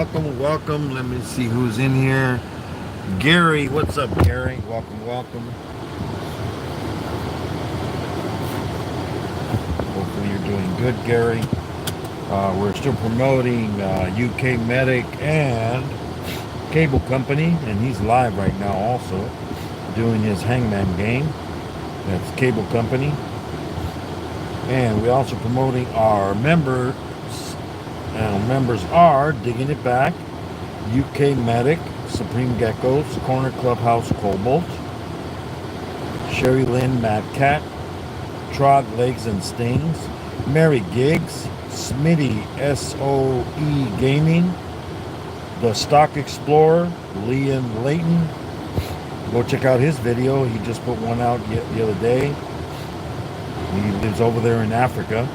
Welcome. Let me see who's in here. Gary, what's up, Gary? Welcome. Hopefully you're doing good, Gary. We're still promoting UK Medic and Cable Company, and he's live right now also doing his Hangman game. That's Cable Company. And we're also promoting our members. Members are Digging It Back, UK Medic, Supreme Geckos, Corner Clubhouse Cobalt, Sherry Lynn Mad Cat, Trot Legs and Stings, Mary Giggs, Smitty SOE Gaming, The Stock Explorer, Liam Layton. Go check out his video. He just put one out the other day. He lives over there in Africa.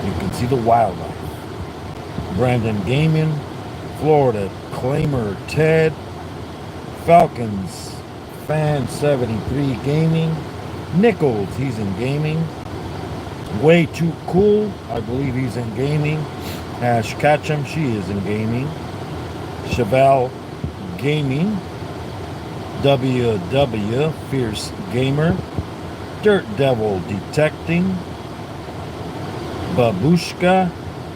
You can see the wildlife. Brandon Gaming, Florida Claimer Ted, Falcons Fan 73 Gaming, Nichols, he's in gaming. Way Too Cool, I believe he's in gaming. Ash Ketchum, she is in gaming. Chevelle Gaming, WW Fierce Gamer, Dirt Devil Detecting, Babushka,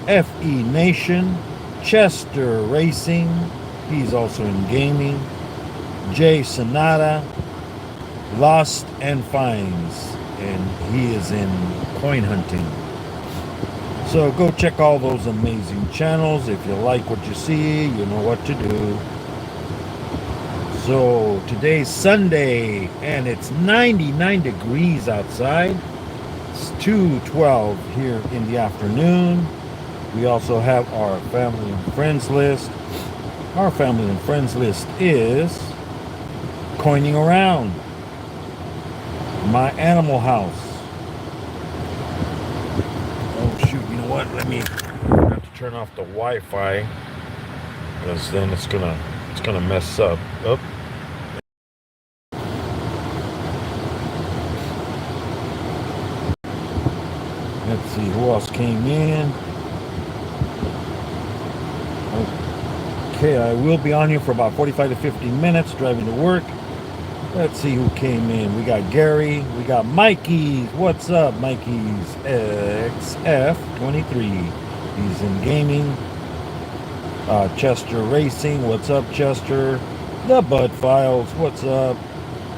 FE Nation, Chester Racing, he's also in gaming. Jay Sonata, Lost and Finds, and he is in coin hunting. So go check all those amazing channels. If you like what you see, you know what to do. So today's Sunday, and it's 99 degrees outside. It's 2:12 here in the afternoon. We also have our family and friends list. Our family and friends list is Coining Around, My Animal House. Oh shoot, you know what? I have to turn off the Wi-Fi because then it's gonna mess up. Oh. Let's see who else came in. Okay, I will be on here for about 45 to 50 minutes driving to work. Let's see who came in. We got Gary. We got Mikey. What's up, Mikey's XF23. He's in gaming. Chester Racing. What's up, Chester? The Bud Files. What's up,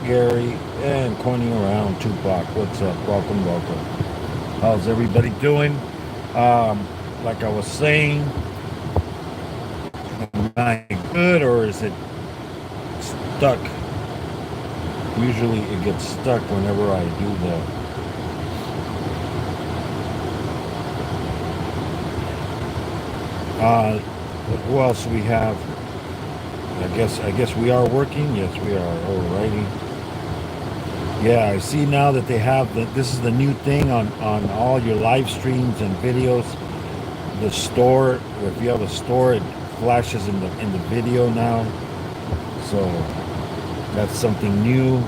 Gary? And Coining Around Tupac. What's up? Welcome. How's everybody doing? Like I was saying, am I good or is it stuck? Usually it gets stuck whenever I do who else do we have? I guess we are working. Yes, we are. Alrighty. Yeah, I see now that they have this is the new thing on all your live streams and videos. The store, if you have a store, it flashes in the video now. So that's something new.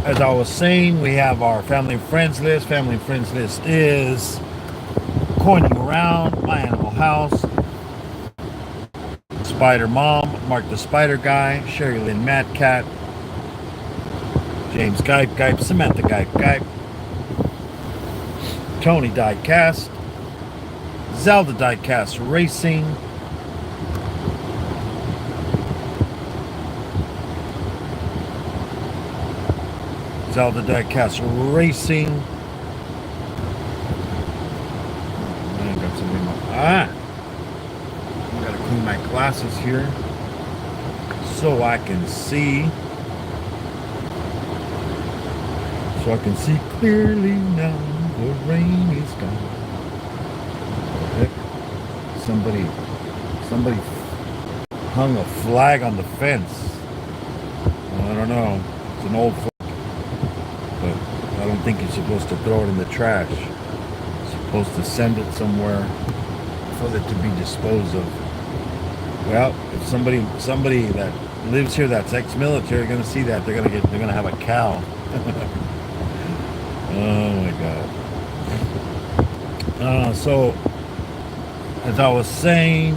As I was saying, we have our family and friends list. Family and friends list is Coining Around, My Animal House, Spider Mom, Mark the Spider Guy, Sherry Lynn Mad Cat, James Gype, Samantha Gype, Tony Diecast, Zelda Diecast Racing, Zelda Diecast Racing. I got something in my I gotta clean my glasses here so I can see. So I can see clearly now. The rain is gone. What the heck? Somebody hung a flag on the fence. I don't know. It's an old flag. But I don't think you're supposed to throw it in the trash. You're supposed to send it somewhere for it to be disposed of. Well, if somebody that lives here that's ex-military are gonna see that, they're gonna have a cow. Oh my God. So, as I was saying,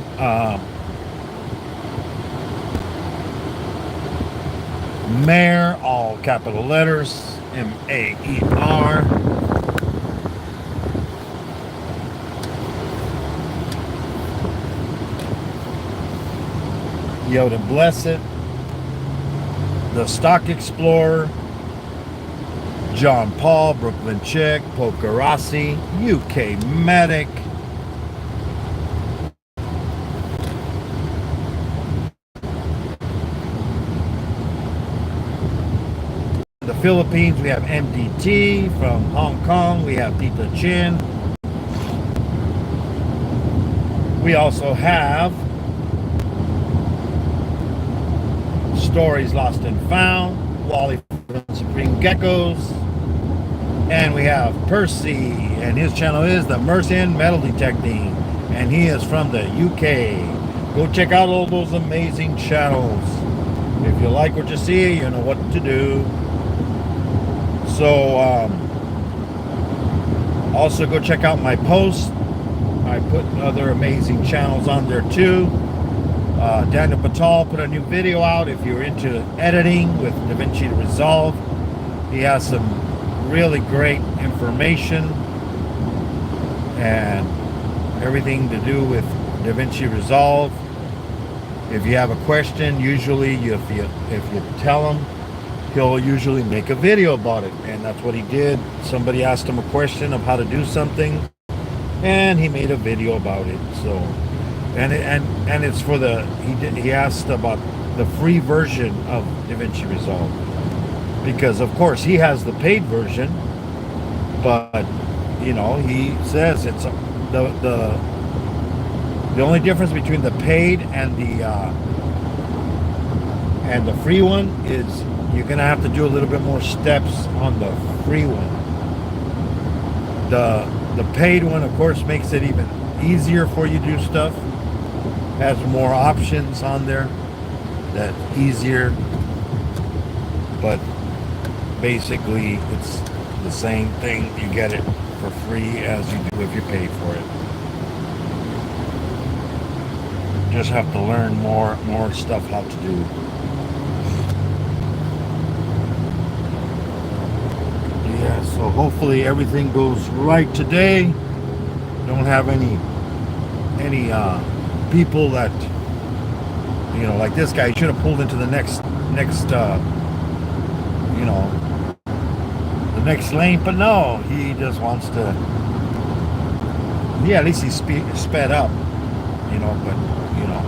Mayor, all capital letters, Maer. Yoda Blessed, The Stock Explorer, John Paul, Brooklyn Chick, Pokerassi, UK Medic, the Philippines, we have MDT. From Hong Kong, we have Tita Chin. We also have Stories Lost and Found, Wally from Supreme Geckos, and we have Percy, and his channel is the Mercian Metal Detecting, and he is from the UK. Go check out all those amazing channels. If you like what you see, you know what to do. So also go check out my posts. I put other amazing channels on there too. Daniel Patal put a new video out. If you're into editing with DaVinci Resolve, he has some really great information and everything to do with DaVinci Resolve. If you have a question, usually if you tell him, he'll usually make a video about it, and that's what he did. Somebody asked him a question of how to do something, and he made a video about it. So, and it's for the he asked about the free version of DaVinci Resolve, because of course he has the paid version, but you know, he says it's the only difference between the paid and the free one is you're gonna have to do a little bit more steps on the free one. The paid one, of course, makes it even easier for you to do stuff. Has more options on there. That's easier. But basically, it's the same thing. You get it for free as you do if you pay for it. Just have to learn more stuff how to do. Yeah, so hopefully everything goes right today. Don't have any people that, you know, like this guy should have pulled into the next you know, the next lane, but no, he just wants to. Yeah, at least he sped up, you know. But you know,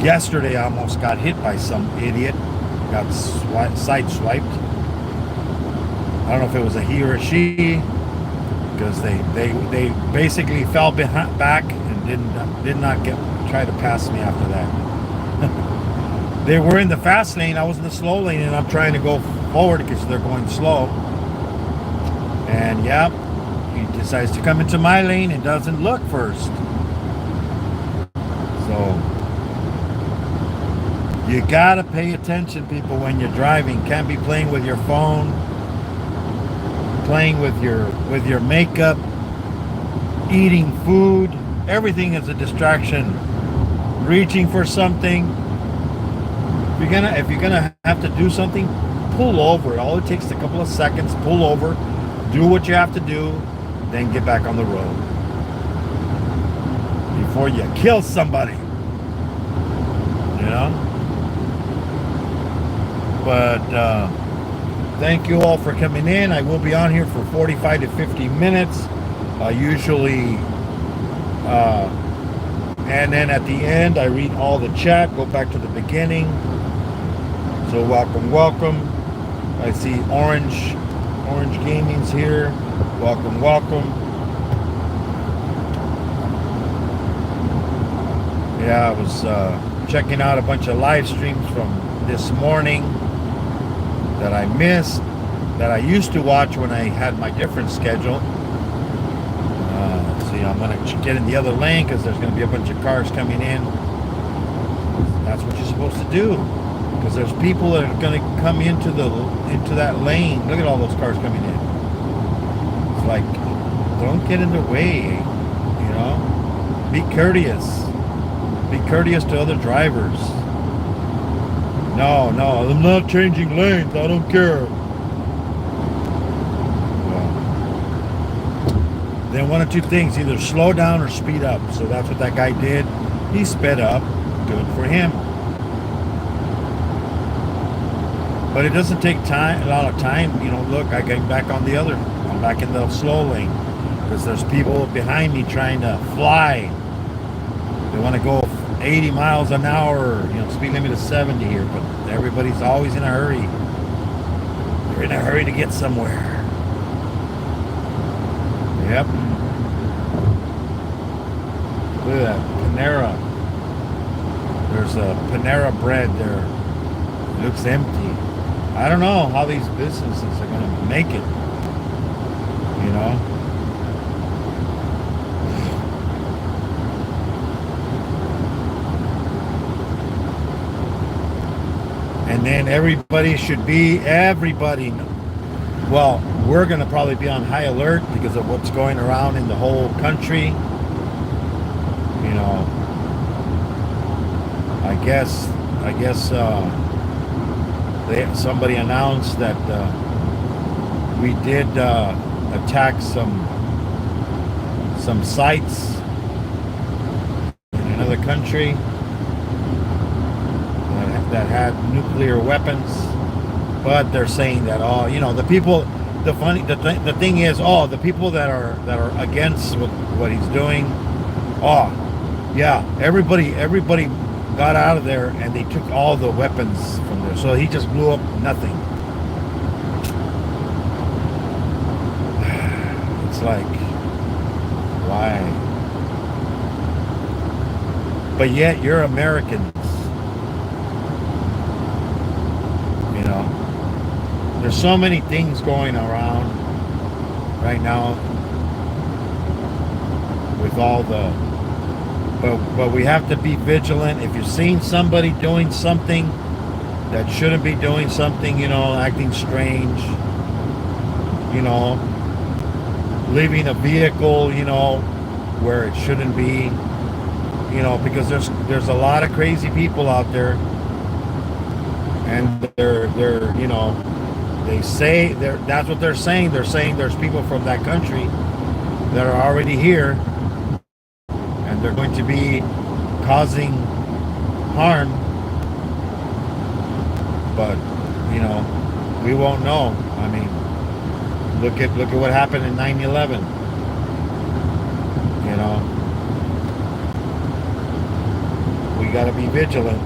yesterday I almost got hit by some idiot. Got sideswiped. I don't know if it was a he or a she, because they basically fell back and did not try to pass me after that. They were in the fast lane, I was in the slow lane, and I'm trying to go forward because they're going slow. And yep, he decides to come into my lane and doesn't look first. So you gotta pay attention, people, when you're driving. Can't be playing with your phone, playing with your makeup, eating food. Everything is a distraction. Reaching for something. If you're gonna have to do something, pull over. All it takes is a couple of seconds. Pull over, do what you have to do, then get back on the road before you kill somebody. You know. But thank you all for coming in. I will be on here for 45 to 50 minutes. Usually, and then at the end, I read all the chat. Go back to the beginning. So welcome. I see Orange Gaming's here. Welcome. Yeah, I was checking out a bunch of live streams from this morning that I missed, that I used to watch when I had my different schedule. See, I'm going to get in the other lane because there's going to be a bunch of cars coming in. That's what you're supposed to do, because there's people that are going to come into that lane. Look at all those cars coming in. It's like don't get in the way. You know, be courteous. Be courteous to other drivers. No, I'm not changing lanes. I don't care. Then one of two things, either slow down or speed up. So that's what that guy did. He sped up. Good for him. But it doesn't take time, a lot of time. You know, look, I get back on the other. I'm back in the slow lane because there's people behind me trying to fly. They want to go 80 miles an hour. You know, speed limit is 70 here, but everybody's always in a hurry. They're in a hurry to get somewhere. Yep. Look at that. Panera. There's a Panera bread there. It looks empty. I don't know how these businesses are going to make it. You know? And then everybody, well, we're going to probably be on high alert because of what's going around in the whole country. You know, I guess somebody announced that we did attack some sites in another country that had nuclear weapons. But they're saying that the people, the thing is, the people that are against what he's doing, everybody got out of there and they took all the weapons from there. So he just blew up nothing. It's like, why? But yet you're Americans. You know, there's so many things going around right now with all the, but we have to be vigilant. If you're seeing somebody doing something that shouldn't be doing something, you know, acting strange, you know, leaving a vehicle, you know, where it shouldn't be, you know, because there's a lot of crazy people out there, and they're you know, they say that's what they're saying. They're saying there's people from that country that are already here, and they're going to be causing harm. But you know, we won't know. I mean, look at what happened in 9/11. You know, we got to be vigilant.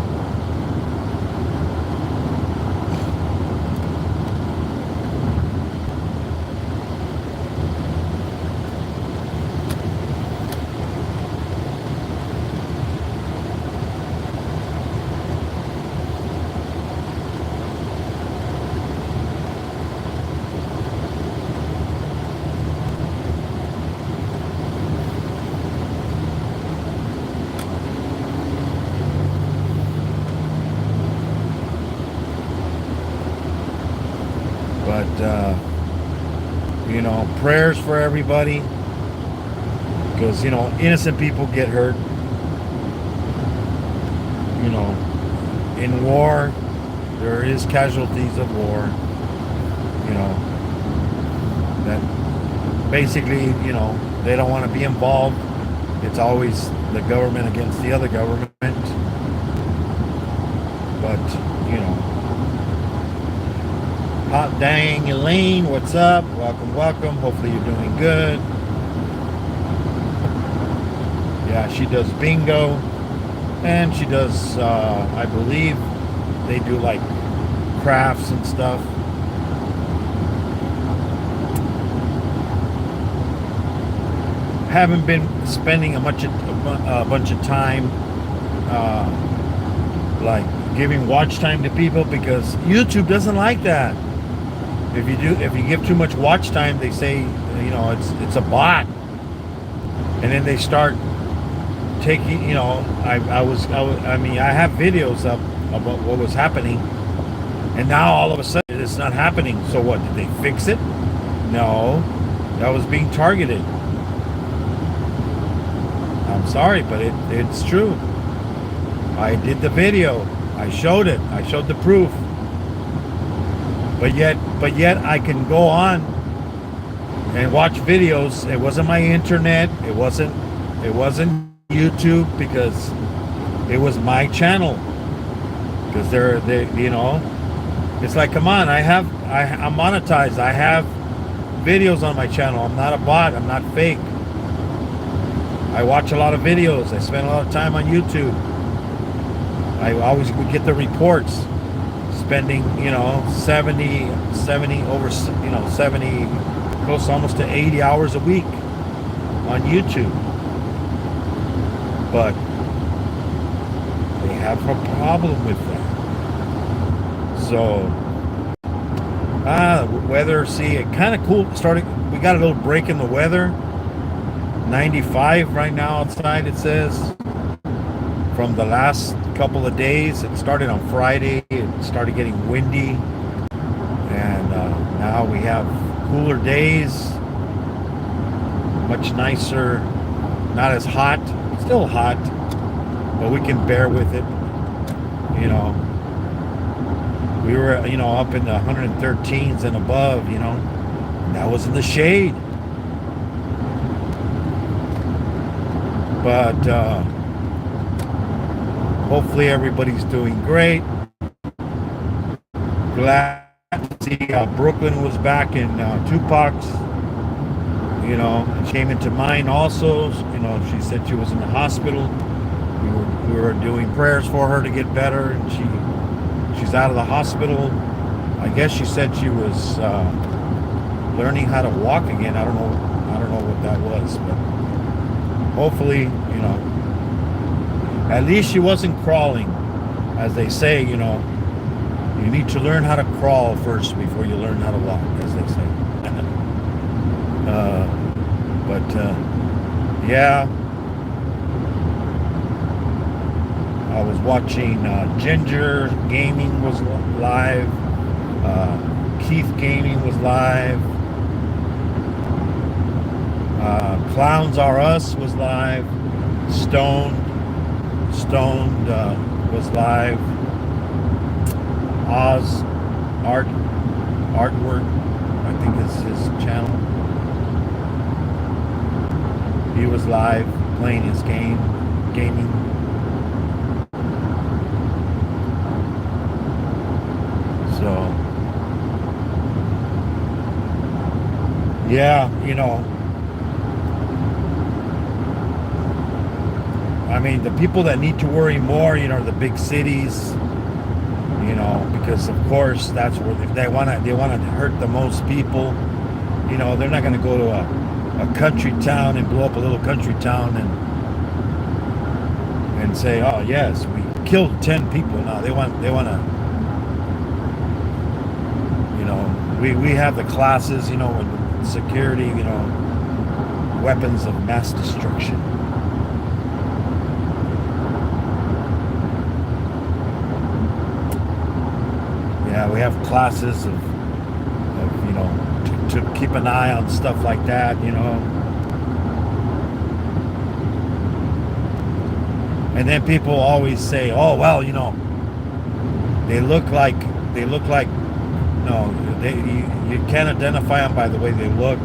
But you know, prayers for everybody, because you know, innocent people get hurt. You know, in war there is casualties of war, you know, that basically, you know, they don't want to be involved. It's always the government against the other government. But you know, hot dang Elaine, what's up? Welcome. Hopefully you're doing good. Yeah, she does bingo, and she does I believe they do like crafts and stuff. Haven't been spending a bunch of time like giving watch time to people, because YouTube doesn't like that. If you give too much watch time, they say, you know, it's a bot, and then they start taking, you know, I mean, I have videos up about what was happening, and now all of a sudden it's not happening. So what, did they fix it? No, that was being targeted. I'm sorry, but it's true. I did the video. I showed it. I showed the proof. But yet I can go on and watch videos. It wasn't my internet. It wasn't YouTube, because it was my channel. Because it's like, come on, I'm monetized. I have videos on my channel. I'm not a bot. I'm not fake. I watch a lot of videos. I spend a lot of time on YouTube. I always would get the reports. Spending, 70, close almost to 80 hours a week on YouTube. But they have a problem with that. So, weather, see, it kind of cool. We got a little break in the weather. 95 right now outside, it says. From the last couple of days, it started on Friday. It started getting windy, and now we have cooler days, much nicer, not as hot, still hot, but we can bear with it. We were up in the 113s and above. That was in the shade, but hopefully everybody's doing great. Glad to see Brooklyn was back in Tupac's. It came into mine also. She said she was in the hospital. We were doing prayers for her to get better, and she's out of the hospital. I guess she said she was learning how to walk again. I don't know what that was, but hopefully, at least she wasn't crawling. As they say, you need to learn how to crawl first before you learn how to walk, as they say. Yeah. I was watching Ginger Gaming was live. Keith Gaming was live. Clowns Are Us was live. Stoned was live. Oz Artwork, I think is his channel. He was live playing his gaming. So yeah, I mean, the people that need to worry more, the big cities, because of course that's where they want to hurt the most people. They're not going to go to a country town and blow up a little country town and say, oh yes, we killed 10 people. No, they want to. We have the classes, with security, weapons of mass destruction. Yeah, we have classes of to keep an eye on stuff like that, And then people always say, "Oh, well, they look like." No, you can't identify them by the way they look,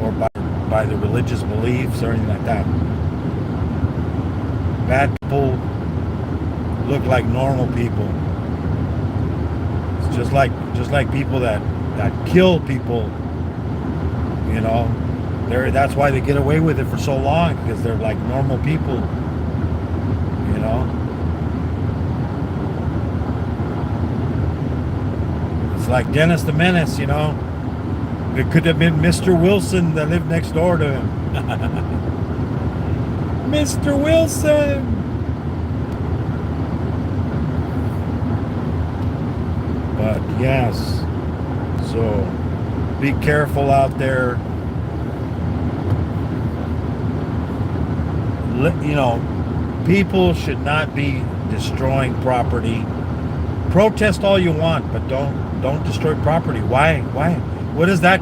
or by their religious beliefs or anything like that. Bad people look like normal people. Just like people that kill people, that's why they get away with it for so long, because they're like normal people, It's like Dennis the Menace, It could have been Mr. Wilson that lived next door to him. Mr. Wilson! But yes, so be careful out there. People should not be destroying property. Protest all you want, but don't destroy property. Why? What is that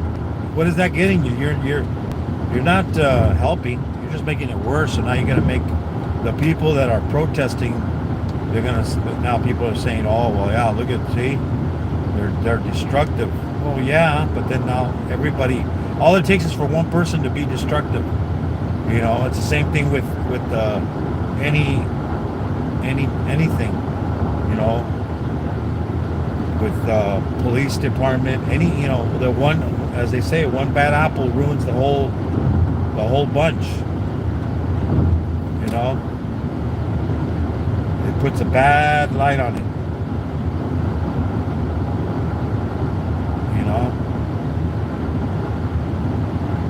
getting you? You're not helping. You're just making it worse. So now you're gonna make the people that are protesting. They're gonna now people are saying, oh well, yeah, look at see, they're destructive. Well, yeah, but then now everybody, all it takes is for one person to be destructive. You know, it's the same thing with anything. You know, with police department, the one, as they say, one bad apple ruins the whole bunch. You know, it puts a bad light on it. You know,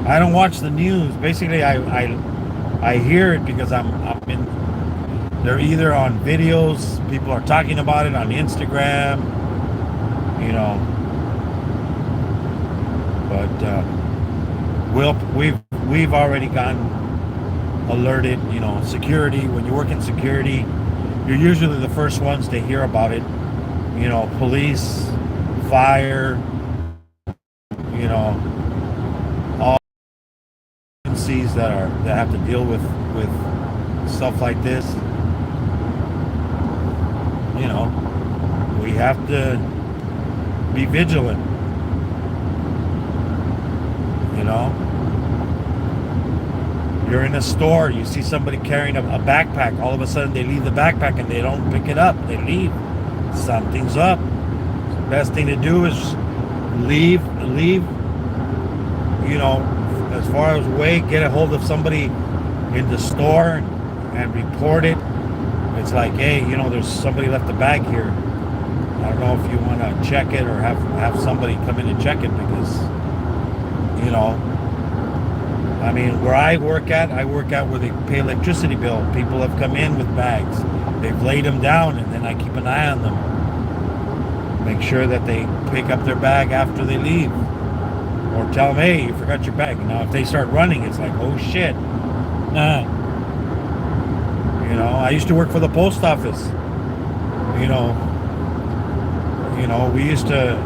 I don't watch the news. Basically, I hear it because I'm in. They're either on videos, people are talking about it on Instagram, you know. But we've already gotten alerted, you know. Security, when you work in security, you're usually the first ones to hear about it. You know, police, fire, you know, all agencies that have to deal with stuff like this. You know, we have to be vigilant. You know, you're in a store, you see somebody carrying a backpack. All of a sudden, they leave the backpack and they don't pick it up. They leave. Something's up. The best thing to do is leave. You know, as far as away, get a hold of somebody in the store and report it. It's like, hey, you know, there's somebody left a bag here. I don't know if you want to check it or have somebody come in and check it, because, you know, I mean, where I work at where they pay electricity bill. People have come in with bags. They've laid them down, and then I keep an eye on them. Make sure that they pick up their bag after they leave. Or tell them, hey, you forgot your bag. Now, if they start running, it's like, oh, shit. You know, I used to work for the post office. You know, we used to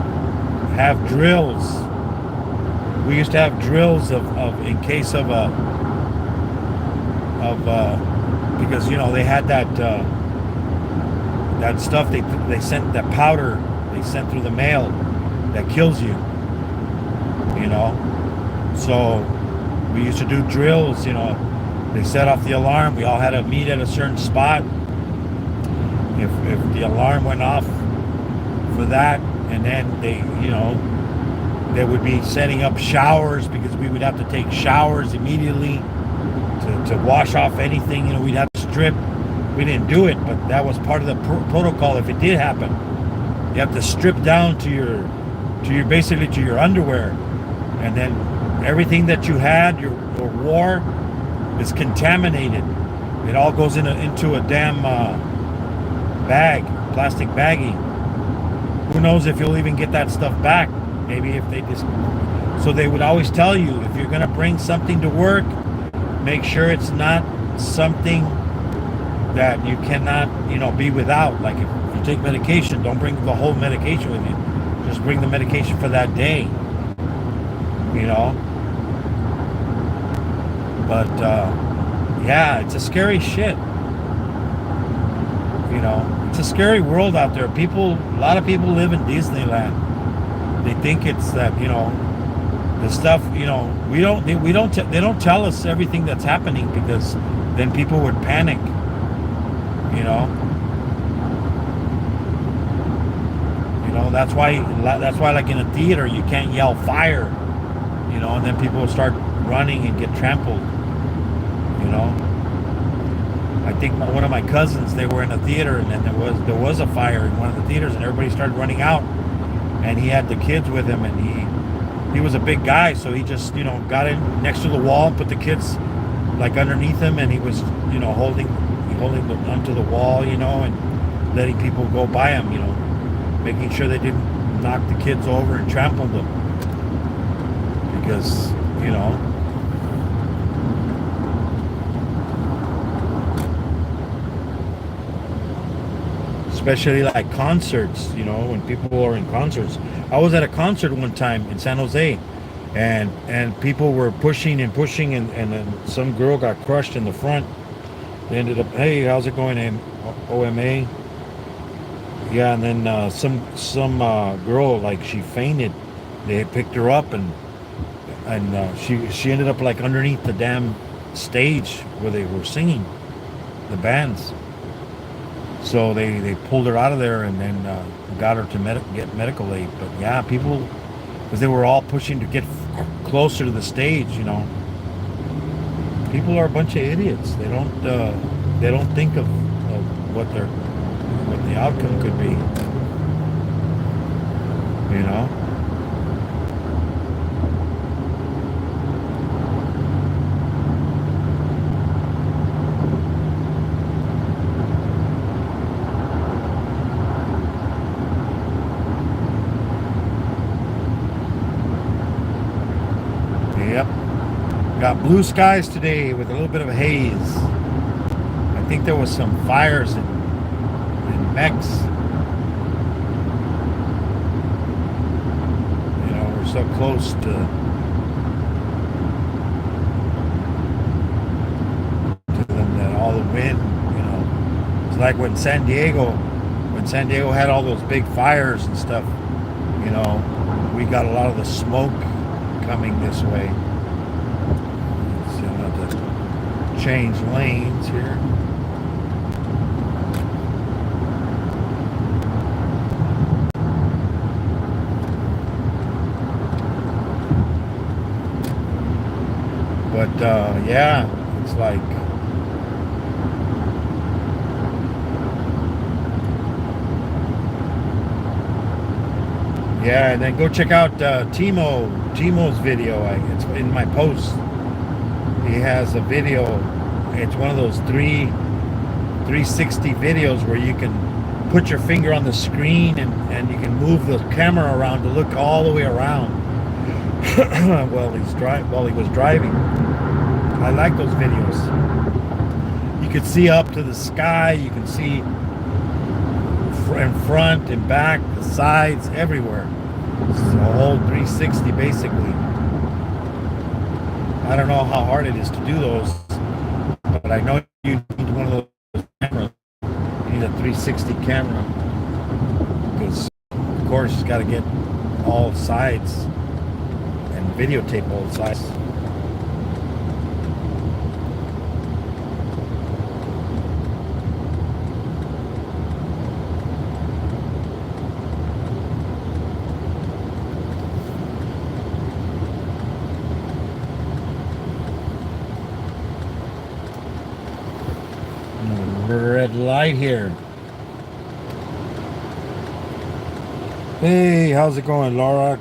have drills. We used to have drills of in case of because, you know, they had that stuff they sent, that powder they sent through the mail that kills you. You know, so we used to do drills. You know, they set off the alarm. We all had to meet at a certain spot. If the alarm went off for that, and then they would be setting up showers, because we would have to take showers immediately to wash off anything. You know, we'd have to strip. We didn't do it, but that was part of the protocol. If it did happen, you have to strip down to your basically to your underwear, and then everything that you had or wore is contaminated. It all goes into a damn bag, plastic baggie. Who knows if you'll even get that stuff back? Maybe if they just... So they would always tell you, if you're going to bring something to work, make sure it's not something that you cannot, be without. Like if you take medication, don't bring the whole medication with you. Just bring the medication for that day. But yeah, it's a scary shit. It's a scary world out there. A lot of people live in Disneyland. They think it's that, the stuff, they don't tell us everything that's happening, because then people would panic. That's why like in a theater you can't yell fire, and then people will start running and get trampled. I think one of my cousins, they were in a theater, and then there was a fire in one of the theaters, and everybody started running out, and he had the kids with him, and he was a big guy, so he just got in next to the wall and put the kids like underneath him, and he was holding them onto the wall, and letting people go by him, making sure they didn't knock the kids over and trample them, because especially like concerts, when people are in concerts. I was at a concert one time in San Jose, and people were pushing and pushing, and then some girl got crushed in the front. They ended up, hey, how's it going, OMA? Yeah, and then some girl, like, she fainted. They picked her up, and she ended up like underneath the damn stage where they were singing, the bands. So they pulled her out of there, and then got her to get medical aid. But yeah, people, because they were all pushing to get closer to the stage, people are a bunch of idiots. They don't think of what the outcome could be. You know. Yep. Got blue skies today with a little bit of haze. I think there was some fires in Mex. We're so close to them that all the wind, it's like when San Diego had all those big fires and stuff, we got a lot of the smoke coming this way. So I'm going to change lanes here. But yeah, it's like, yeah, and then go check out Timo's video. It's in my post. He has a video. It's one of those 360 videos where you can put your finger on the screen, and you can move the camera around to look all the way around while he was driving. I like those videos. You can see up to the sky. You can see in front and back, the sides, everywhere. It's a whole 360 basically. I don't know how hard it is to do those, but I know you need one of those cameras. You need a 360 camera because, of course, you got to get all sides and videotape all sides. Red light here. Hey, how's it going, Laura?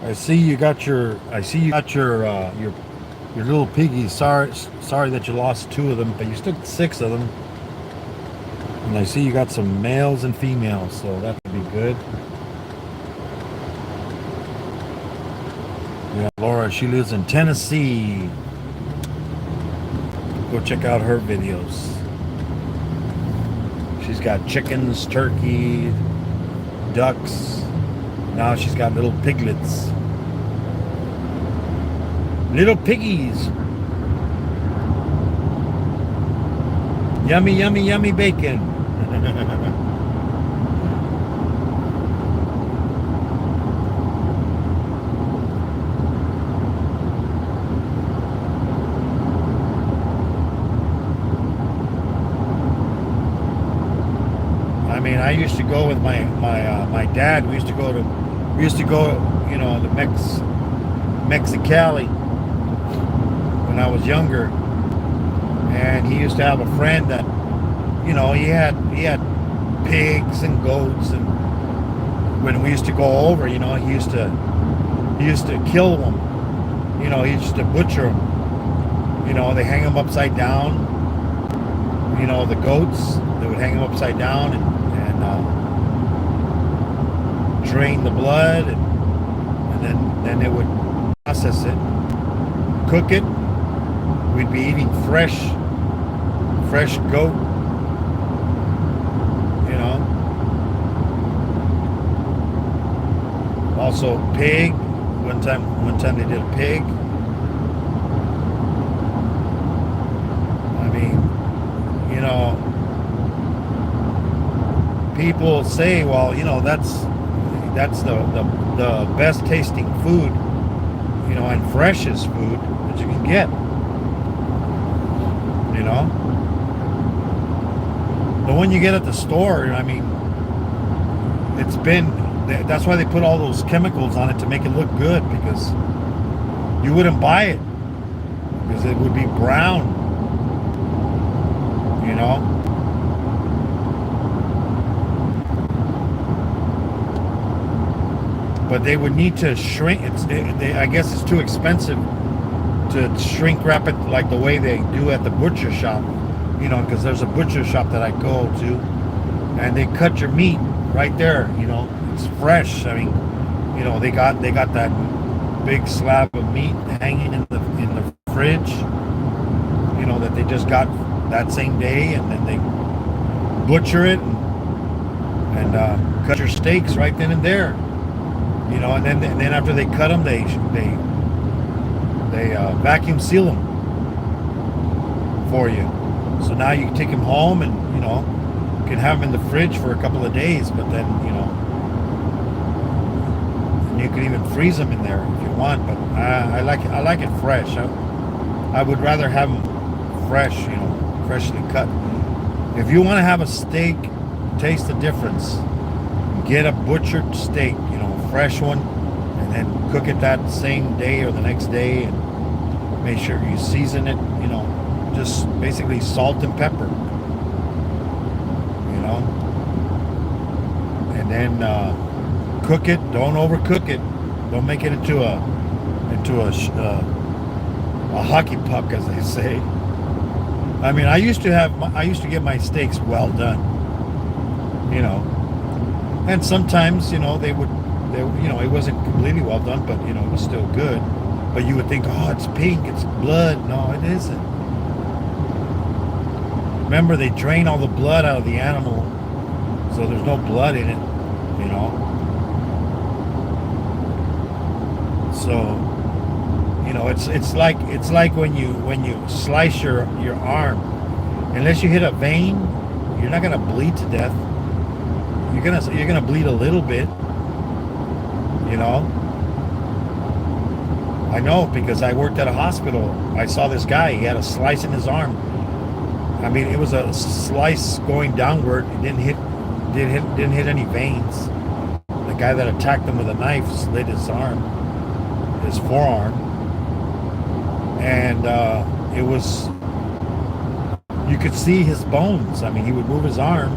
I see you got your little piggies. Sorry that you lost 2 of them, but you took 6 of them. And I see you got some males and females, so that would be good. Yeah, Laura, she lives in Tennessee. Go check out her videos. She's got chickens, turkey, ducks. Now she's got little piglets. Little piggies. Yummy, yummy, yummy bacon. I mean, I used to go with my dad. We used to go, the Mexicali when I was younger, and he used to have a friend that, he had pigs and goats, and when we used to go over, he used to kill them. He used to butcher them. They hang them upside down. The goats, they would hang them upside down and drain the blood, and then they would process it, cook it. We'd be eating fresh goat, Also pig, when One time they did a pig. I mean, you know, people say, well, you know, that's the best tasting food, you know, and freshest food that you can get. You know, the one you get at the store, I mean, that's why they put all those chemicals on it to make it look good, because you wouldn't buy it because it would be brown, you know. But they would need to shrink. I guess it's too expensive to shrink wrap it like the way they do at the butcher shop, you know, because there's a butcher shop that I go to, and they cut your meat right there, you know. It's fresh. I mean, you know, they got that big slab of meat hanging in the fridge, you know, that they just got that same day, and then they butcher it and cut your steaks right then and there, you know. And then after they cut them, they vacuum seal them for you. So now you can take them home, and you know, you can have them in the fridge for a couple of days. But then, you know, and you can even freeze them in there if you want. But I like it fresh. I would rather have them fresh, you know, freshly cut. If you want to have a steak, taste the difference, get a butchered steak, you know, a fresh one, and then cook it that same day or the next day, and make sure you season it, you know, just basically salt and pepper, you know, and then cook it. Don't overcook it. Don't make it into a hockey puck, as they say. I mean, I used to get my steaks well done, you know, and sometimes, you know, you know, it wasn't completely well done, but you know, it was still good. But you would think, oh, it's pink, it's blood. No, it isn't. Remember, they drain all the blood out of the animal, so there's no blood in it, you know. So, you know, it's like when you slice your arm, unless you hit a vein, you're not gonna bleed to death. You're gonna bleed a little bit, you know. I know, because I worked at a hospital. I saw this guy. He had a slice in his arm. I mean, it was a slice going downward. It didn't hit any veins. The guy that attacked him with a knife slit his arm, his forearm, and it was. You could see his bones. I mean, he would move his arm,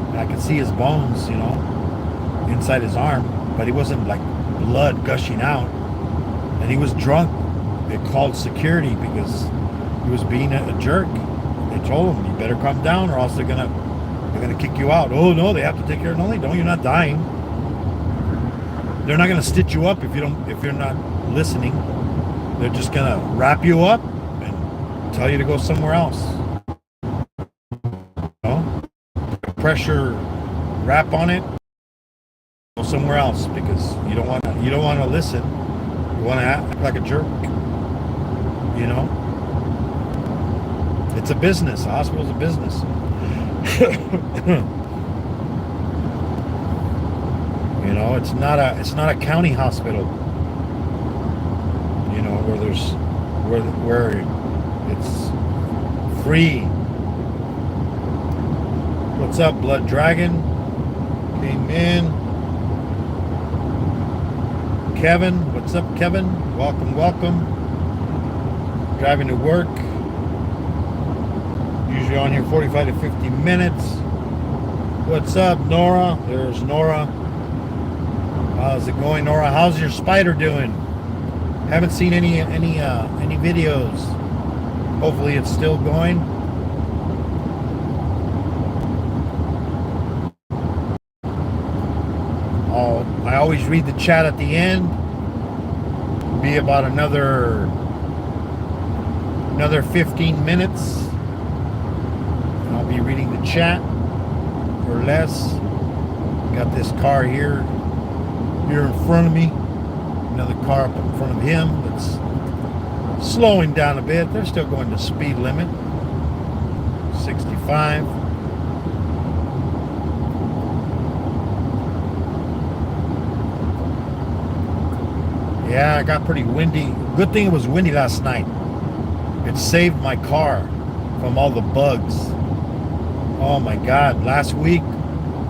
and I could see his bones, you know, inside his arm. But he wasn't like blood gushing out. And he was drunk. They called security because he was being a jerk. They told him, you better calm down, or else they're gonna kick you out. Oh no, they have to take care of. No, they don't. You're not dying. They're not gonna stitch you up if you're not listening. They're just gonna wrap you up and tell you to go somewhere else. You know? Pressure wrap on it. Go somewhere else, because you don't want to listen. You want to act like a jerk, you know. It's a business. A hospital's a business. You know, it's not a county hospital. You know, where it's free. What's up, Blood Dragon? Came in. Kevin, what's up, Kevin? Welcome. Driving to work. Usually on here 45 to 50 minutes. What's up, Nora? There's Nora. How's it going, Nora? How's your spider doing? Haven't seen any videos. Hopefully it's still going. I always read the chat at the end. Be about another 15 minutes, and I'll be reading the chat or less. Got this car here in front of me. Another car up in front of him that's slowing down a bit. They're still going to speed limit, 65. Yeah, it got pretty windy. Good thing it was windy last night. It saved my car from all the bugs. Oh my God, last week,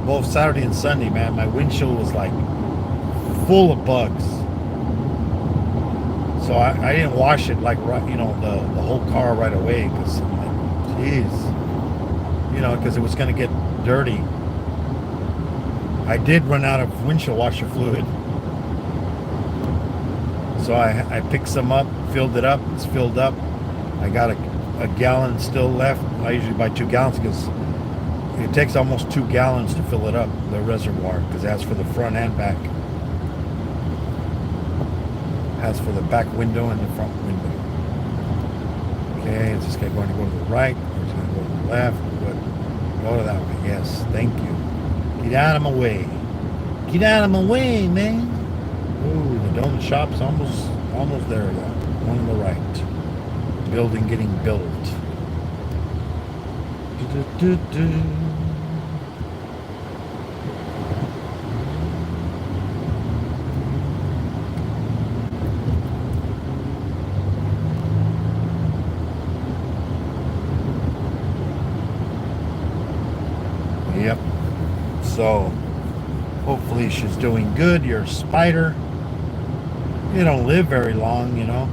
both Saturday and Sunday, man, my windshield was like full of bugs. So I didn't wash it like, you know, the whole car right away, because I'm like, geez, you know, because it was going to get dirty. I did run out of windshield washer fluid. So I picked some up, filled it up, it's filled up. I got a gallon still left. I usually buy 2 gallons because it takes almost 2 gallons to fill it up, the reservoir, because that's for the front and back. As for the back window and the front window. Okay, is this guy going to go to the right or is he going to go to the left? Go to that way. Yes, thank you. Get out of my way. Get out of my way, man. Ooh, the donut shop's almost there. Yeah. One on the right. Building getting built. Yep. So hopefully she's doing good. Your spider. You don't live very long, you know.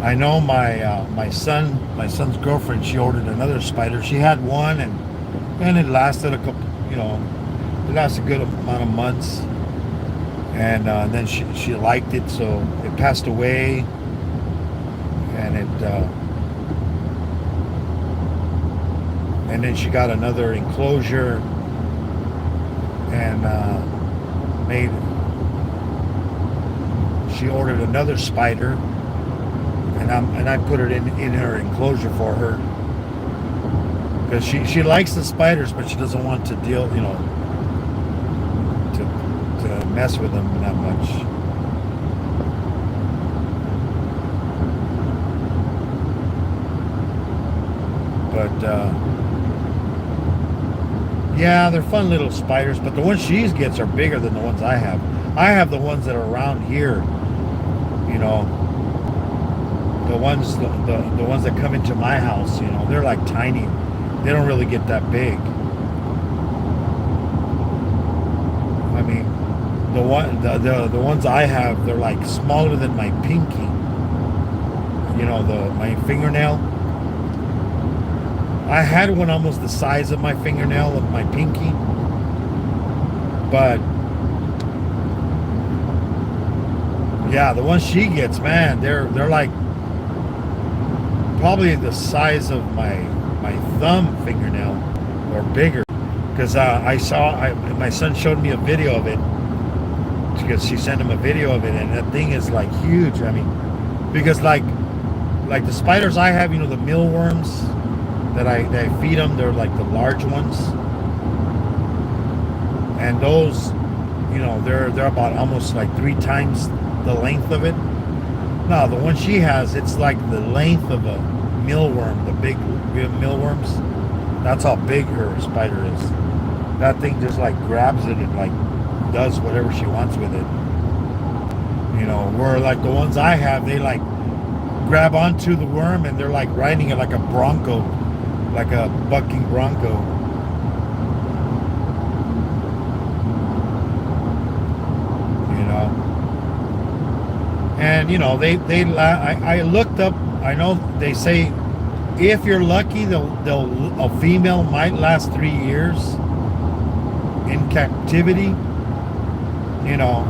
I know my son's girlfriend. She ordered another spider. She had one, and it lasted a couple. You know, it lasted a good amount of months. And then she liked it, so it passed away, and and then she got another enclosure and she ordered another spider, and I put it in her enclosure for her because she likes the spiders, but she doesn't want to deal, you know, to mess with them that much. But yeah, they're fun little spiders, but the ones she gets are bigger than the ones I have. I have the ones that are around here, you know, the ones that come into my house, you know, they're like tiny. They don't really get that big. I mean, the ones I have, they're like smaller than my pinky. You know, my fingernail. I had one almost the size of my fingernail of my pinky, but yeah, the ones she gets, man, they're like probably the size of my thumb fingernail or bigger. Because my son showed me a video of it, because she sent him a video of it, and that thing is like huge. I mean, because like the spiders I have, you know, the mealworms that I feed them, they're like the large ones, and those, you know, they're about almost like 3 times the length of it. No, the one she has, it's like the length of a mealworm, the big mealworms. That's how big her spider is. That thing just like grabs it and like does whatever she wants with it. You know, where like the ones I have, they like grab onto the worm and they're like riding it like a bronco, like a bucking bronco. You know. And you know, I looked up. I know they say if you're lucky, a female might last 3 years in captivity. You know,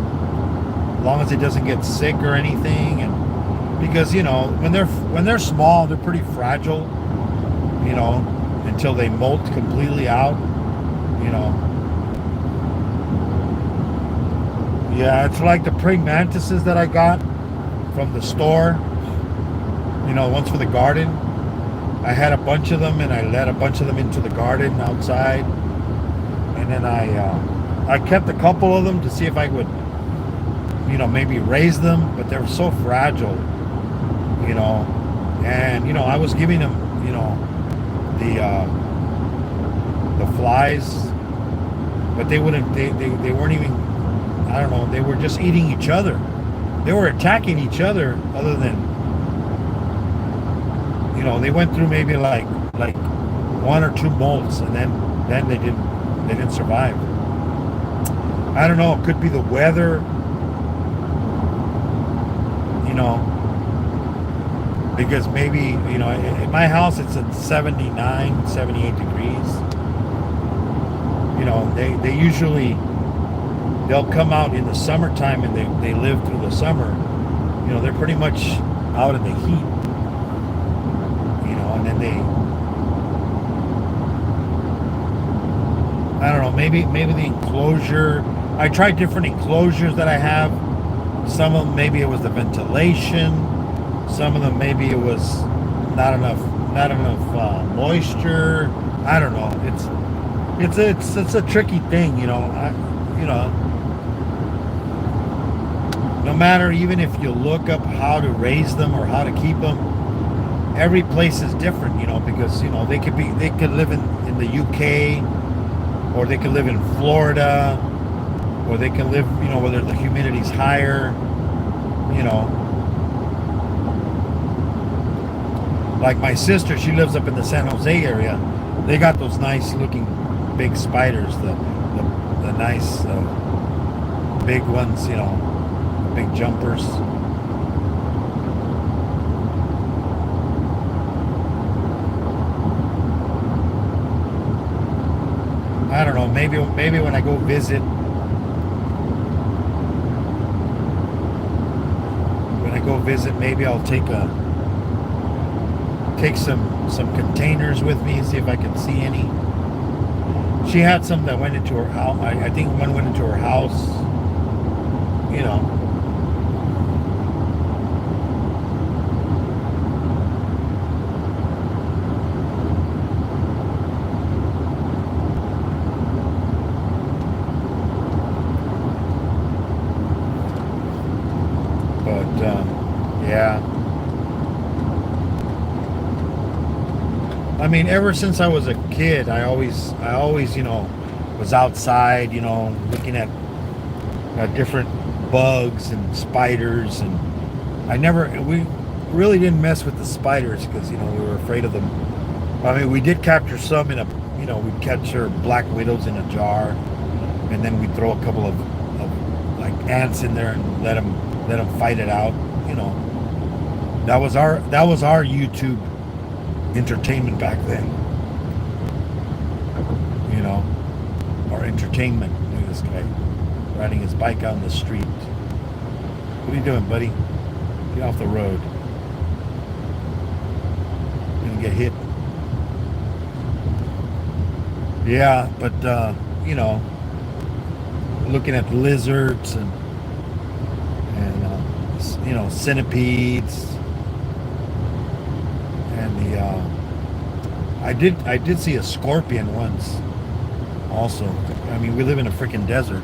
as long as it doesn't get sick or anything, and because you know when they're small, they're pretty fragile. You know, until they molt completely out. You know. Yeah, it's like the praying mantises that I got from the store, you know, ones for the garden. I had a bunch of them, and I let a bunch of them into the garden outside, and then I kept a couple of them to see if I would maybe raise them, but they're so fragile, you know. And I was giving them, the flies, but they wouldn't. They weren't even. I don't know. They were just eating each other. They were attacking each other. Other than, they went through maybe like one or two molts, and then they didn't survive. I don't know. It could be the weather. Because maybe, in my house it's at 79, 78 degrees. They usually, they'll come out in the summertime, and they live through the summer. They're pretty much out in the heat. And then I don't know, maybe the enclosure. I tried different enclosures that I have. Some of them, maybe it was the ventilation. Some of them, maybe it was not enough moisture. I don't know. It's a tricky thing, no matter, even if you look up how to raise them or how to keep them, every place is different, because they could live in the UK, or they could live in Florida, or they can live, where the humidity's higher, Like my sister, she lives up in the San Jose area. They got those nice looking big spiders, the nice big ones, big jumpers. I don't know, maybe when I go visit, maybe I'll take some containers with me and see if I can see any. She had some that went into her house. I think one went into her house. But yeah. I mean, ever since I was a kid, I always, was outside, looking at different bugs and spiders, and we really didn't mess with the spiders because, we were afraid of them. I mean, we did capture some we'd capture black widows in a jar, and then we'd throw a couple of like ants in there and let them fight it out. That was our YouTube entertainment back then. Or entertainment. Look at this guy riding his bike out on the street. What are you doing, buddy? Get off the road. You're gonna get hit. Yeah, but looking at lizards and centipedes. And I did see a scorpion once. Also, I mean, we live in a freaking desert,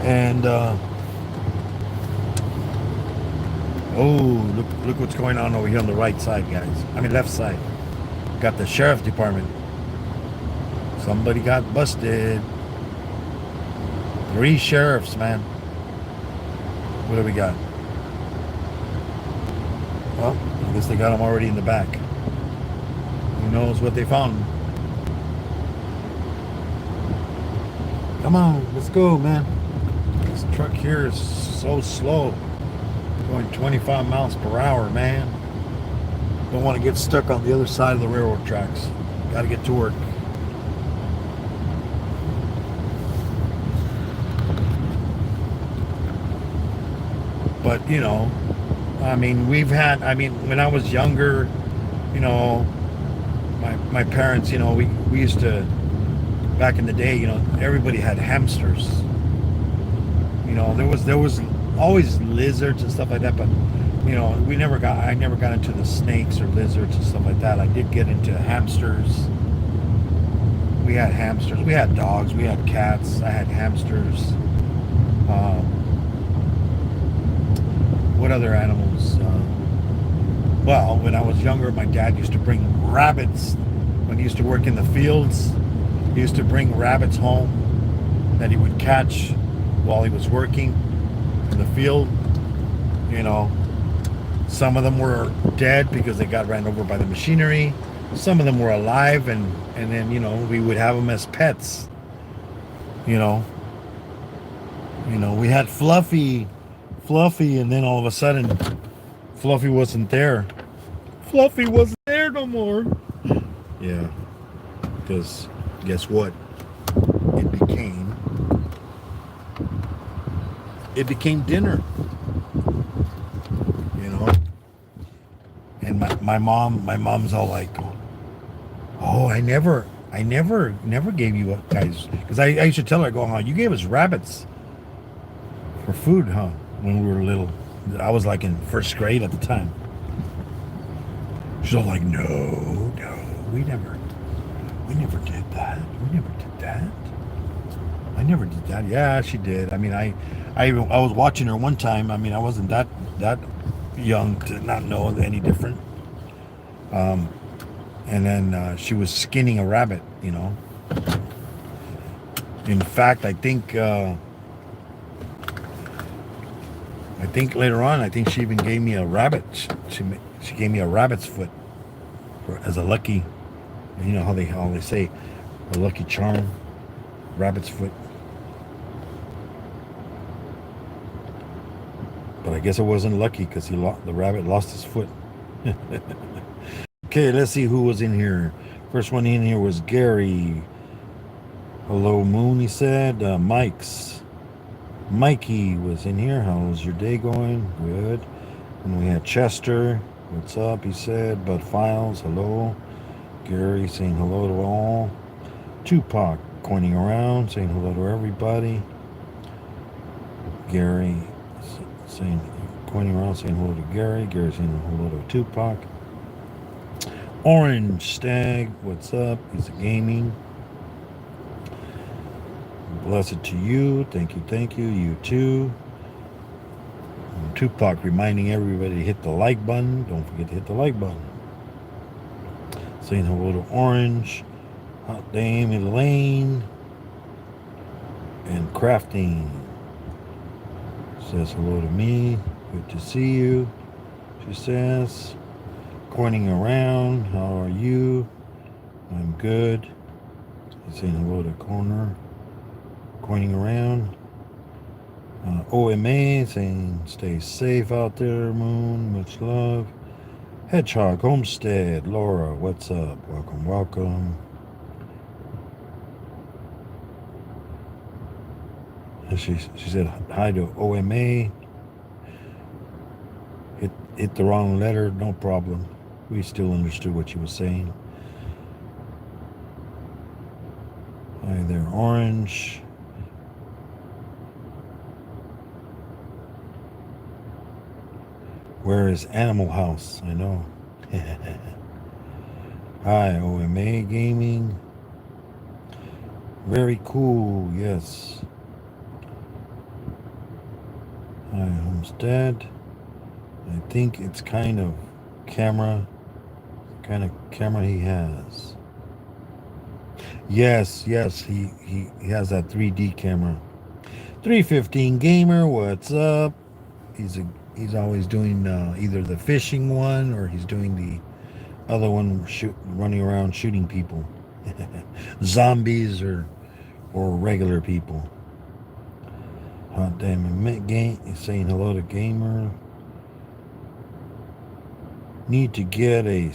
And look what's going on over here on the right side, guys. I mean, left side. Got the sheriff's department. Somebody got busted. 3 sheriffs, man. What do we got? Well, I guess they got them already in the back. Who knows what they found? Come on, let's go, man. This truck here is so slow. Going 25 miles per hour, man. Don't want to get stuck on the other side of the railroad tracks. Got to get to work. But, I mean, when I was younger, my parents, we used to, back in the day, everybody had hamsters. There was always lizards and stuff like that, but, I never got into the snakes or lizards and stuff like that. I did get into hamsters. We had hamsters. We had dogs. We had cats. I had hamsters. What other animals? Well, when I was younger, my dad used to bring rabbits. When he used to work in the fields, he used to bring rabbits home that he would catch while he was working in the field. You know, some of them were dead because they got ran over by the machinery. Some of them were alive, and then we would have them as pets. You know, we had Fluffy, and then all of a sudden, Fluffy wasn't there. Fluffy wasn't there no more. Yeah, because guess what? It became dinner. You know, and my mom's all like, "Oh, I never gave you guys," because I used to tell her, I go, "Huh, you gave us rabbits for food, huh?" When we were little. I was like in first grade at the time. She's all like, no, we never did that. We never did that. I never did that. Yeah, she did. I mean, I was watching her one time. I mean, I wasn't that young to not know any different. And then she was skinning a rabbit. In fact, I think later on, I think she even gave me a rabbit. She gave me a rabbit's foot as a lucky. You know how they say a lucky charm, rabbit's foot. But I guess it wasn't lucky because the rabbit lost his foot. Okay, let's see who was in here. First one in here was Gary. Hello, Moon. He said. Mikey was in here. How's your day going? Good. And we had Chester. What's up? He said. Bud Files. Hello. Gary saying hello to all. Tupac pointing around, saying hello to everybody. Gary pointing around, saying hello to Gary. Gary saying hello to Tupac. Orange Stag. What's up? He's gaming. Blessed to you. Thank you. You too. And Tupac reminding everybody to hit the like button. Don't forget to hit the like button. Saying hello to Orange. Hot Dame Elaine. And Crafting. Says hello to me. Good to see you. She says. Pointing around. How are you? I'm good. Saying hello to Corner. Pointing around. OMA saying stay safe out there, Moon. Much love. Hedgehog Homestead. Laura, what's up? Welcome. And she said hi to OMA. Hit the wrong letter, no problem. We still understood what she was saying. Hi there, Orange. Where is Animal House? I know. Hi, OMA Gaming. Very cool, yes. Hi, Homestead. I think it's kind of camera he has. Yes, he has that 3D camera. 315 Gamer, what's up? He's always doing either the fishing one or he's doing the other one, running around shooting people, zombies or regular people. Hot damn game is saying hello to Gamer. Need to get a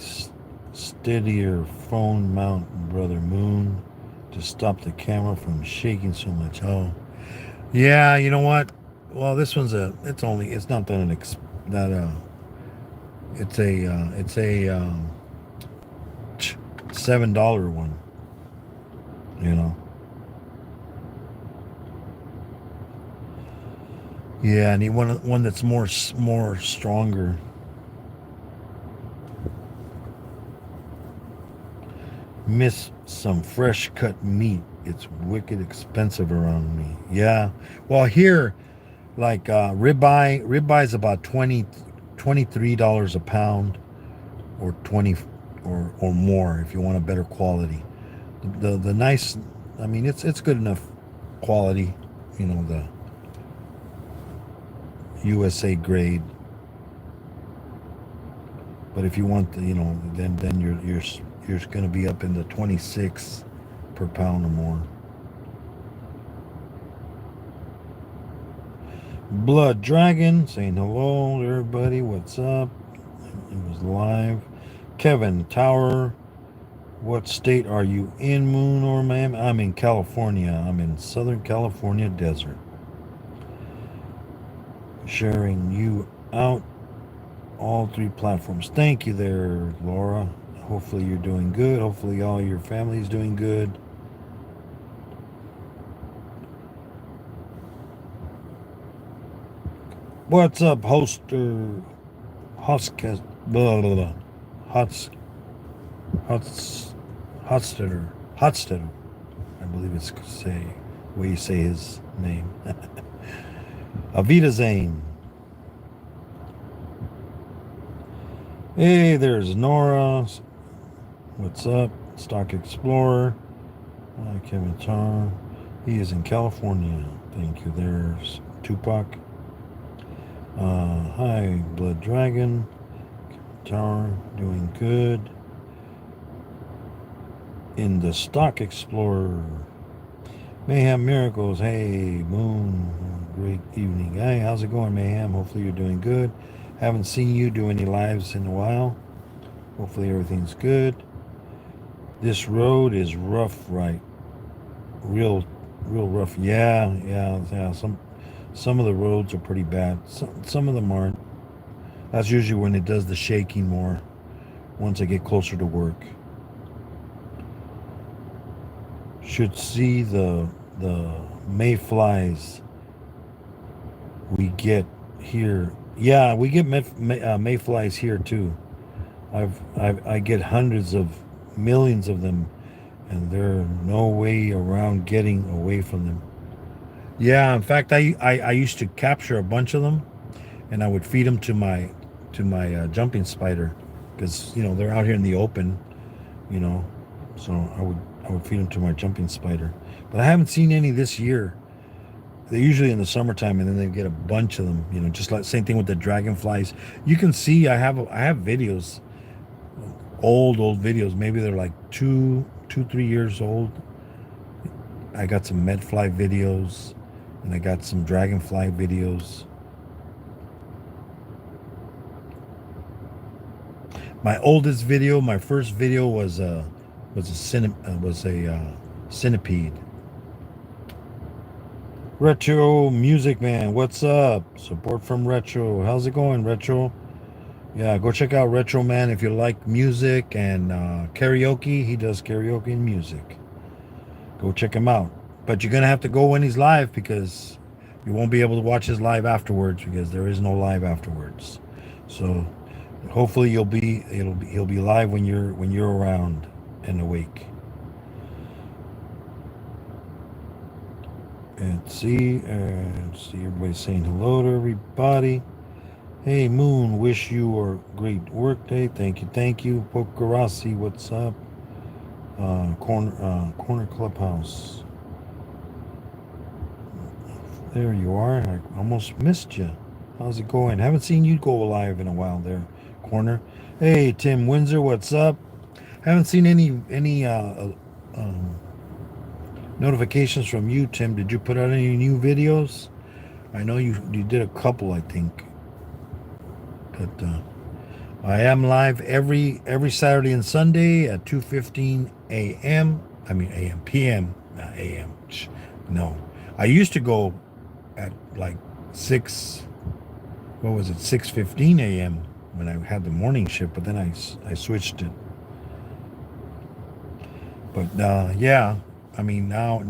steadier phone mount, Brother Moon, to stop the camera from shaking so much. Oh, yeah. You know what? Well, this one's it's not that it's a $7 one. Yeah, I need one that's more stronger. Miss some fresh cut meat. It's wicked expensive around me. Yeah. Well, here, like ribeye is about $23 a pound, or 20 or more if you want a better quality. The nice, I mean, it's good enough quality, the USA grade. But if you want then you're going to be up in the 26 per pound or more. Blood Dragon saying hello, everybody. What's up? It was live. Kevin Tower, what state are you in, Moon or ma'am? I'm in California. I'm in Southern California desert. Sharing you out all 3 platforms. Thank you there, Laura. Hopefully you're doing good. Hopefully all your family's doing good. What's up, Hoster? Hoskes, blah, blah, blah. Hotstetter. I believe it's the way you say his name. Avita Zane. Hey, there's Nora. What's up? Stock Explorer. Kevin Tar. He is in California. Thank you. There's Tupac. Hi, Blood Dragon. Tower, doing good. In the Stock Explorer. Mayhem Miracles. Hey, Moon. Great evening. Hey, how's it going, Mayhem? Hopefully you're doing good. Haven't seen you do any lives in a while. Hopefully everything's good. This road is rough, right? Real rough. Yeah. Some of the roads are pretty bad. Some of them aren't. That's usually when it does the shaking more, once I get closer to work. Should see the mayflies we get here. Yeah, we get mayflies here too. I get hundreds of millions of them, and there's no way around getting away from them. Yeah, in fact, I used to capture a bunch of them, and I would feed them to my jumping spider, because they're out here in the open, so I would feed them to my jumping spider. But I haven't seen any this year. They're usually in the summertime, and then they get a bunch of them. Just like same thing with the dragonflies. You can see I have videos, old videos. Maybe they're like 3 years old. I got some medfly videos, and I got some dragonfly videos. My oldest video, my first video was a centipede. Retro Music Man, what's up? Support from Retro. How's it going, Retro? Yeah, go check out Retro Man if you like music and karaoke. He does karaoke and music. Go check him out. But you're gonna have to go when he's live, because you won't be able to watch his live afterwards, because there is no live afterwards. So hopefully he'll be live when you're around and awake. And see everybody saying hello to everybody. Hey, Moon, wish you a great work day. Thank you. Pokerasi, what's up? Corner Clubhouse. There you are. I almost missed you. How's it going? Haven't seen you go live in a while there, Corner. Hey, Tim Windsor, what's up? Haven't seen any notifications from you, Tim. Did you put out any new videos? I know you did a couple, I think. But I am live every Saturday and Sunday at 2:15 a.m. I mean a.m. p.m. not a.m. No, I used to go at like 6:15 a.m. when I had the morning shift, but then I switched it. But yeah, I mean now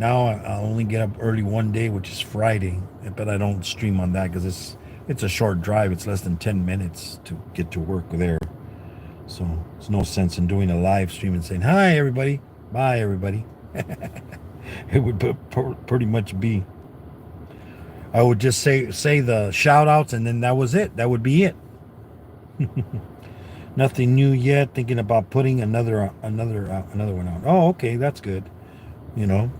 I only get up early one day, which is Friday, but I don't stream on that because it's a short drive. It's less than 10 minutes to get to work there. So there's no sense in doing a live stream and saying, hi, everybody. Bye, everybody. It would pretty much be, I would just say the shout outs and then that was it. That would be it. Nothing new yet. Thinking about putting another one out. Oh, okay, that's good. You know,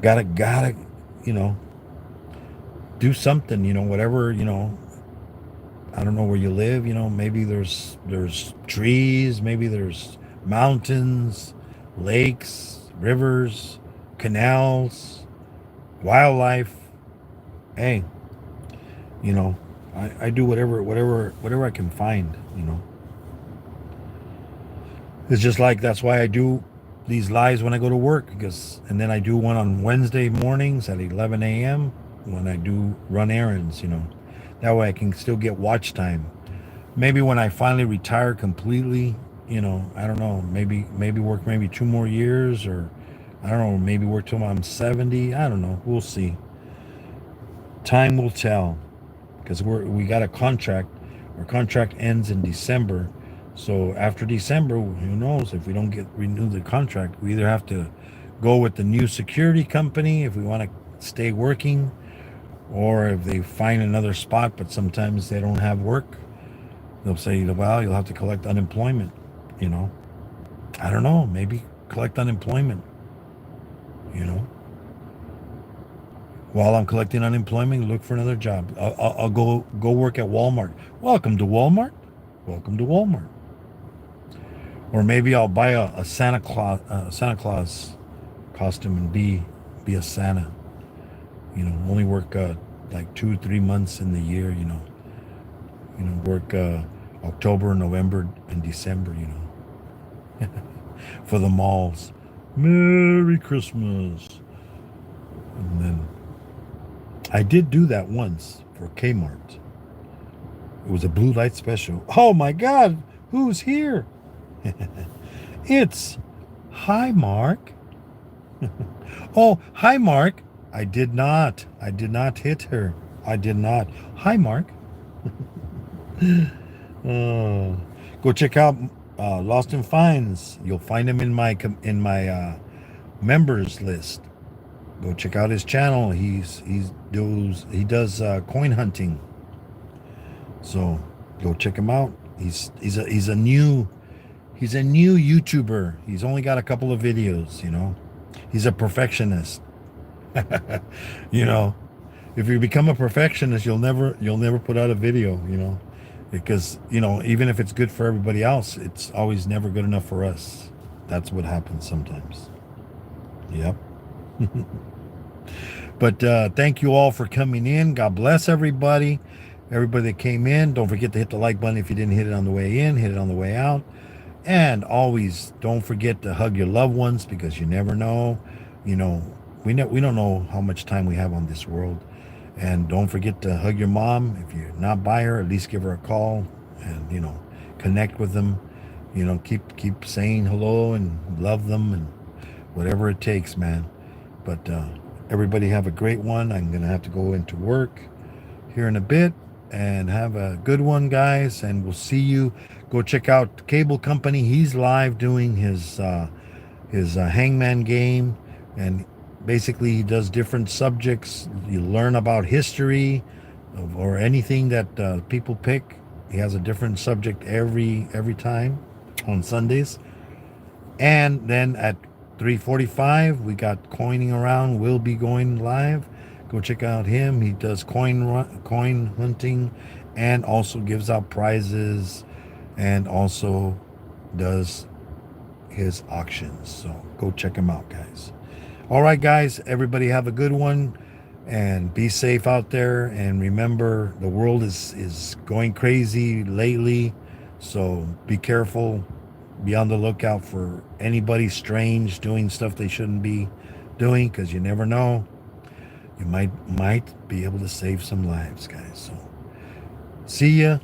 gotta, you know, do something. You know, whatever. You know, I don't know where you live. You know, maybe there's trees. Maybe there's mountains, lakes, rivers, canals, wildlife. Hey, you know, I do whatever I can find. You know. It's just like that's why I do these lives when I go to work, because and then I do one on Wednesday mornings at 11 a.m. when I do run errands, you know. That way I can still get watch time. Maybe when I finally retire completely, you know, I don't know, maybe work maybe 2 more years, or I don't know, maybe work till I'm 70. I don't know. We'll see. Time will tell, because we got a contract. Our contract ends in December. So after December, who knows, if we don't get renewed the contract, we either have to go with the new security company if we want to stay working, or if they find another spot, but sometimes they don't have work, they'll say, well, you'll have to collect unemployment, you know. I don't know, maybe collect unemployment, you know. While I'm collecting unemployment, look for another job. I'll go work at Walmart. Welcome to Walmart. Welcome to Walmart. Or maybe I'll buy a Santa Claus costume and be a Santa. You know, only work like 2-3 months in the year. You know, work October, November, and December. You know, for the malls. Merry Christmas. And then I did do that once for Kmart. It was a blue light special. Oh my God, who's here? It's hi, Mark. Oh, hi, Mark. I did not hit her. I did not. Hi, Mark. Go check out Lost and Finds. You'll find him in my members list. Go check out his channel. He does coin hunting. So go check him out. He's a new YouTuber. He's only got a couple of videos, you know. He's a perfectionist. You know, if you become a perfectionist, you'll never put out a video, you know, because, you know, even if it's good for everybody else, it's always never good enough for us. That's what happens sometimes. Yep. But thank you all for coming in. God bless everybody. Everybody that came in. Don't forget to hit the like button if you didn't hit it on the way in. Hit it on the way out. And always don't forget to hug your loved ones, because you never know. You know, we don't know how much time we have on this world. And don't forget to hug your mom. If you're not by her, at least give her a call and, you know, connect with them. You know, keep saying hello and love them and whatever it takes, man. But everybody have a great one. I'm going to have to go into work here in a bit. And have a good one, guys. And we'll see you. Go check out Cable Company. He's live doing his Hangman game. And basically he does different subjects. You learn about history or anything that people pick. He has a different subject every time on Sundays. And then at 3:45, we got Coining Around. We'll be going live. Go check out him. He does coin hunting and also gives out prizes and also does his auctions. So go check him out, guys. All right, guys. Everybody have a good one and be safe out there. And remember, the world is going crazy lately. So be careful. Be on the lookout for anybody strange doing stuff they shouldn't be doing, because you never know. You might be able to save some lives, guys. So see ya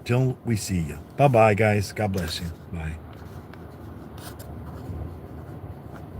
till we see ya. Bye-bye, guys. God bless you. Bye.